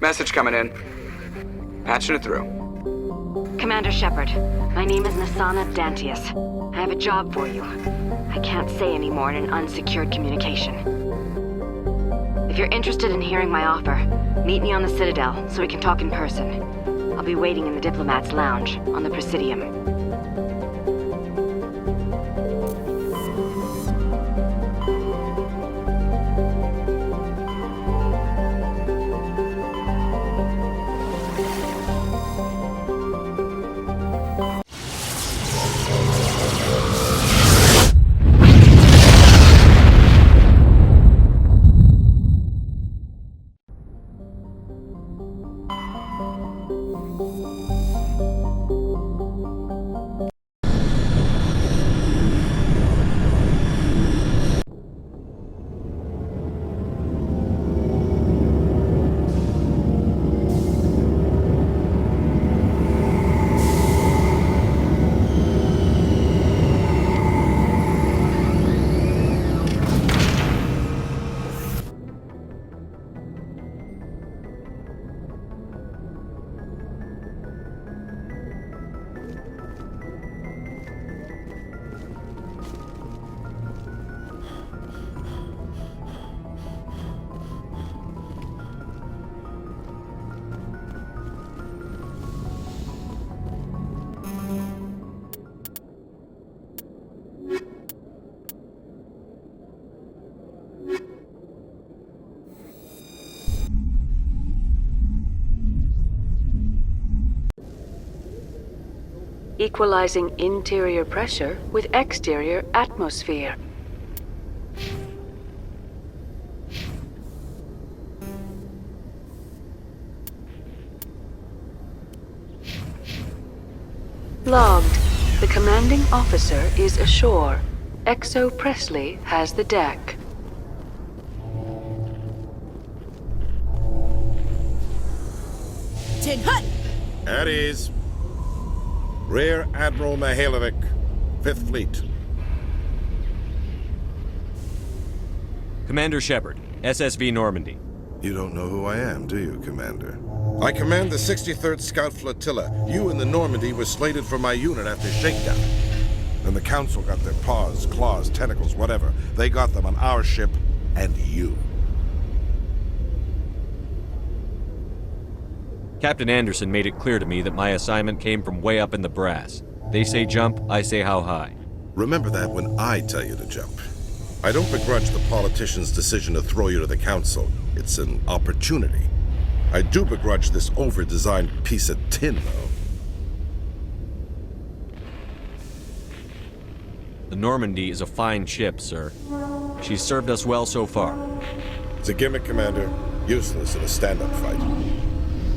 Message coming in. Patching it through. Commander Shepard, my name is Nassana Dantius. I have a job for you. I can't say any more in an unsecured communication. If you're interested in hearing my offer, meet me on the Citadel so we can talk in person. I'll be waiting in the Diplomat's Lounge on the Presidium. Equalizing interior pressure with exterior atmosphere. Logged. The commanding officer is ashore. Exo Presley has the deck. Tin Hut! At ease. Rear Admiral Mihailovic, 5th Fleet. Commander Shepard, SSV Normandy. You don't know who I am, do you, Commander? I command the 63rd Scout Flotilla. You and the Normandy were slated for my unit after shakedown. Then the Council got their paws, claws, tentacles, whatever. They got them on our ship, and you. Captain Anderson made it clear to me that my assignment came from way up in the brass. They say jump, I say how high. Remember that when I tell you to jump. I don't begrudge the politician's decision to throw you to the Council. It's an opportunity. I do begrudge this over-designed piece of tin, though. The Normandy is a fine ship, sir. She's served us well so far. It's a gimmick, Commander. Useless in a stand-up fight.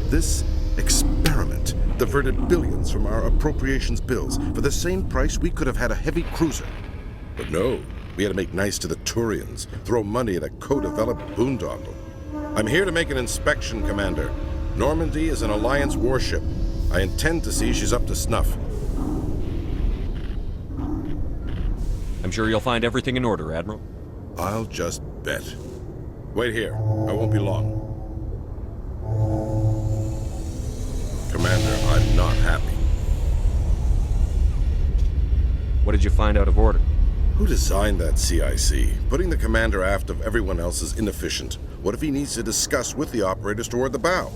This experiment diverted billions from our appropriations bills. For the same price, we could have had a heavy cruiser. But no, we had to make nice to the Turians, throw money at a co-developed boondoggle. I'm here to make an inspection, Commander. Normandy is an Alliance warship. I intend to see she's up to snuff. I'm sure you'll find everything in order, Admiral. I'll just bet. Wait here. I won't be long. Commander, I'm not happy. What did you find out of order? Who designed that CIC? Putting the commander aft of everyone else is inefficient. What if he needs to discuss with the operators toward the bow?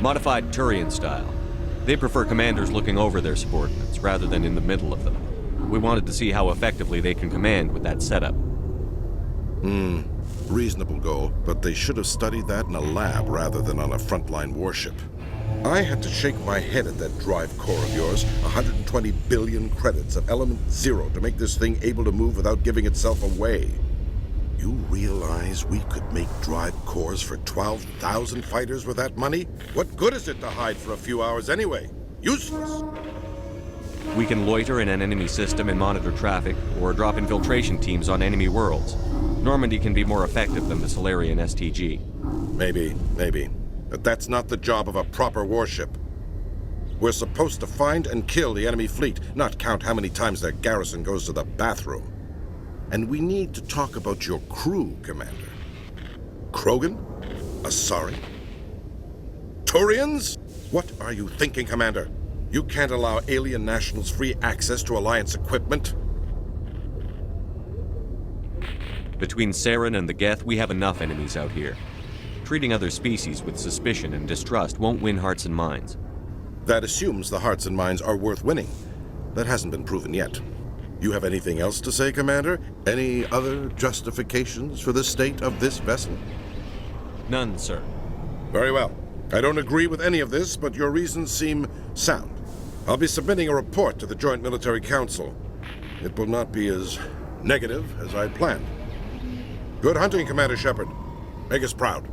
Modified Turian style. They prefer commanders looking over their subordinates rather than in the middle of them. We wanted to see how effectively they can command with that setup. Reasonable goal, but they should have studied that in a lab rather than on a frontline warship. I had to shake my head at that drive core of yours. 120 billion credits of element 0 to make this thing able to move without giving itself away. You realize we could make drive cores for 12,000 fighters with that money? What good is it to hide for a few hours anyway? Useless. We can loiter in an enemy system and monitor traffic, or drop infiltration teams on enemy worlds. Normandy can be more effective than the Solarian STG. Maybe. But that's not the job of a proper warship. We're supposed to find and kill the enemy fleet, not count how many times their garrison goes to the bathroom. And we need to talk about your crew, Commander. Krogan? Asari? Turians? What are you thinking, Commander? You can't allow alien nationals free access to Alliance equipment? Between Saren and the Geth, we have enough enemies out here. Treating other species with suspicion and distrust won't win hearts and minds. That assumes the hearts and minds are worth winning. That hasn't been proven yet. You have anything else to say, Commander? Any other justifications for the state of this vessel? None, sir. Very well. I don't agree with any of this, but your reasons seem sound. I'll be submitting a report to the Joint Military Council. It will not be as negative as I planned. Good hunting, Commander Shepard. Make us proud.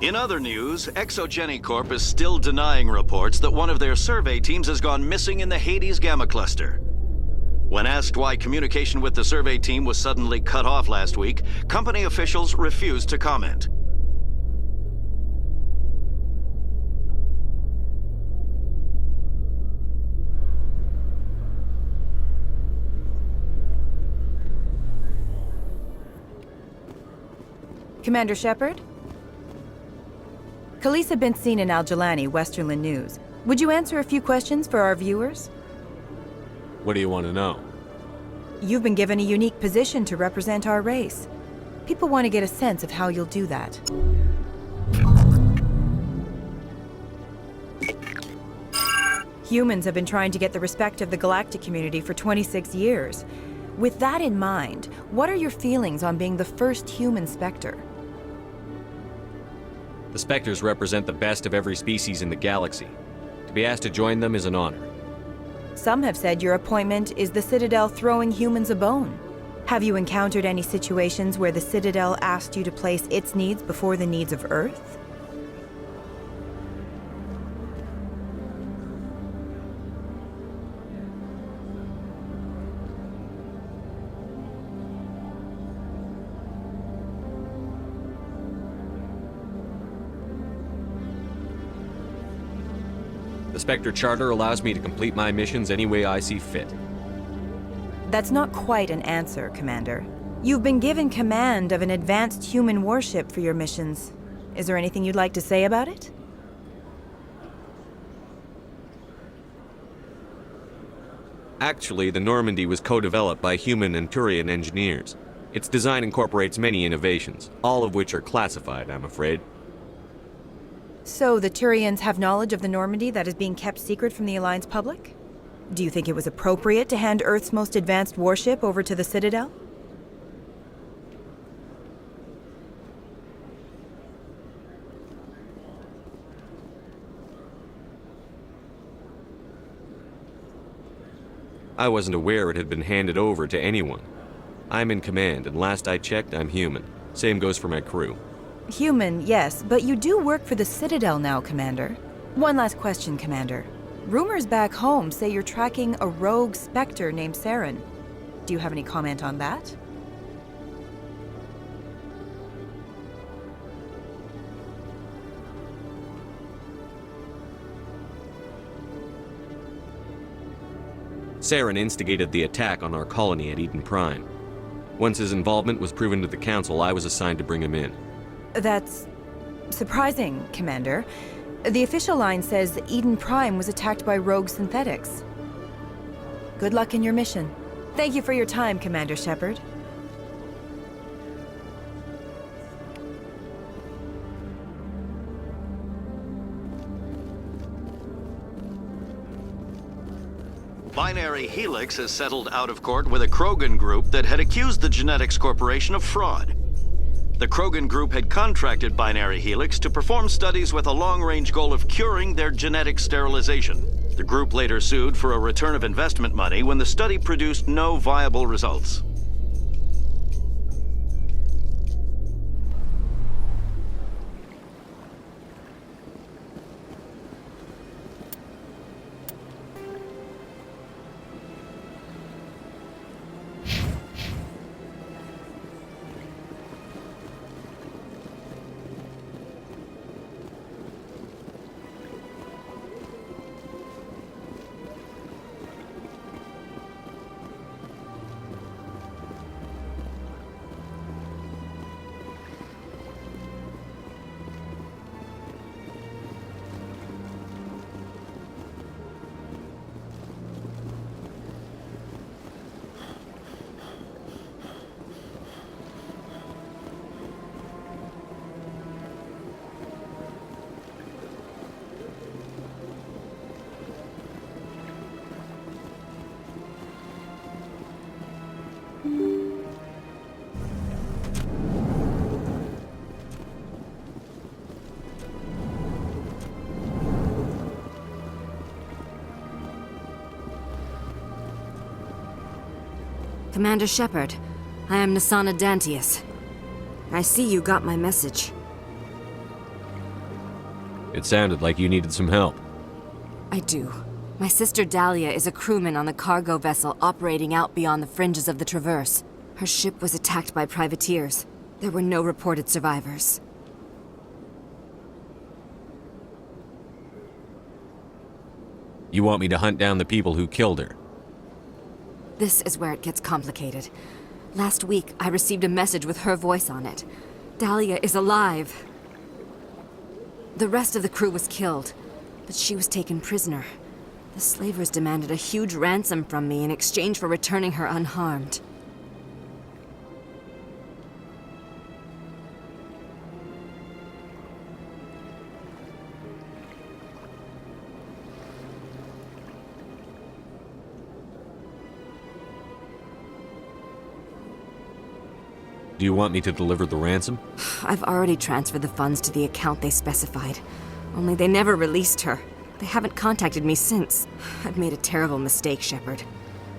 In other news, ExoGeniCorp is still denying reports that one of their survey teams has gone missing in the Hades Gamma Cluster. When asked why communication with the survey team was suddenly cut off last week, company officials refused to comment. Commander Shepard? Khaleesa bint Sinan Al-Jalani, Westerland News. Would you answer a few questions for our viewers? What do you want to know? You've been given a unique position to represent our race. People want to get a sense of how you'll do that. Humans have been trying to get the respect of the galactic community for 26 years. With that in mind, what are your feelings on being the first human Spectre? The Spectres represent the best of every species in the galaxy. To be asked to join them is an honor. Some have said your appointment is the Citadel throwing humans a bone. Have you encountered any situations where the Citadel asked you to place its needs before the needs of Earth? The Spectre Charter allows me to complete my missions any way I see fit. That's not quite an answer, Commander. You've been given command of an advanced human warship for your missions. Is there anything you'd like to say about it? Actually, the Normandy was co-developed by human and Turian engineers. Its design incorporates many innovations, all of which are classified, I'm afraid. So the Turians have knowledge of the Normandy that is being kept secret from the Alliance public? Do you think it was appropriate to hand Earth's most advanced warship over to the Citadel? I wasn't aware it had been handed over to anyone. I'm in command, and last I checked, I'm human. Same goes for my crew. Human, yes, but you do work for the Citadel now, Commander. One last question, Commander. Rumors back home say you're tracking a rogue Spectre named Saren. Do you have any comment on that? Saren instigated the attack on our colony at Eden Prime. Once his involvement was proven to the Council, I was assigned to bring him in. That's surprising, Commander. The official line says Eden Prime was attacked by rogue synthetics. Good luck in your mission. Thank you for your time, Commander Shepard. Binary Helix has settled out of court with a Krogan group that had accused the Genetics Corporation of fraud. The Krogan group had contracted Binary Helix to perform studies with a long-range goal of curing their genetic sterilization. The group later sued for a return of investment money when the study produced no viable results. Commander Shepard, I am Nasana Dantius. I see you got my message. It sounded like you needed some help. I do. My sister Dahlia is a crewman on the cargo vessel operating out beyond the fringes of the Traverse. Her ship was attacked by privateers. There were no reported survivors. You want me to hunt down the people who killed her? This is where it gets complicated. Last week, I received a message with her voice on it. Dahlia is alive. The rest of the crew was killed, but she was taken prisoner. The slavers demanded a huge ransom from me in exchange for returning her unharmed. Do you want me to deliver the ransom? I've already transferred the funds to the account they specified. Only they never released her. They haven't contacted me since. I've made a terrible mistake, Shepard.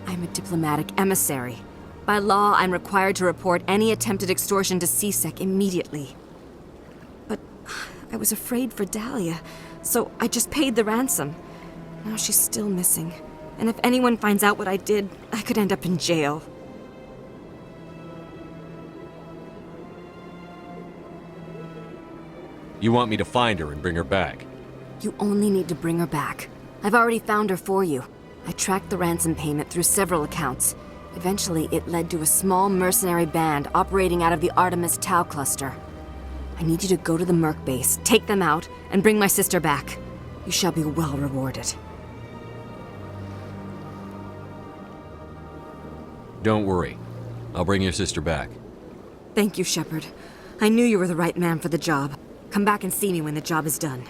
I'm a diplomatic emissary. By law, I'm required to report any attempted extortion to C-Sec immediately. But I was afraid for Dahlia, so I just paid the ransom. Now she's still missing. And if anyone finds out what I did, I could end up in jail. You want me to find her and bring her back? You only need to bring her back. I've already found her for you. I tracked the ransom payment through several accounts. Eventually, it led to a small mercenary band operating out of the Artemis Tau cluster. I need you to go to the Merc base, take them out, and bring my sister back. You shall be well rewarded. Don't worry. I'll bring your sister back. Thank you, Shepard. I knew you were the right man for the job. Come back and see me when the job is done.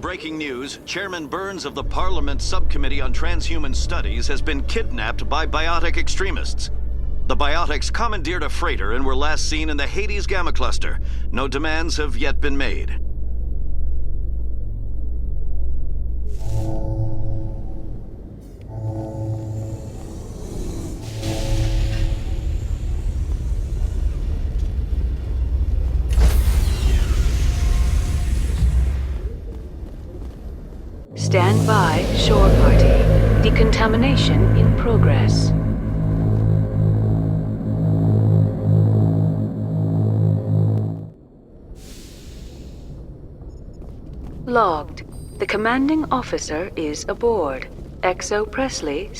breaking news, Chairman Burns of the Parliament Subcommittee on Transhuman Studies has been kidnapped by biotic extremists. The biotics commandeered a freighter and were last seen in the Hades Gamma Cluster. No demands have yet been made. Stand by, shore party. Decontamination in progress. Logged. The commanding officer is aboard. XO Presley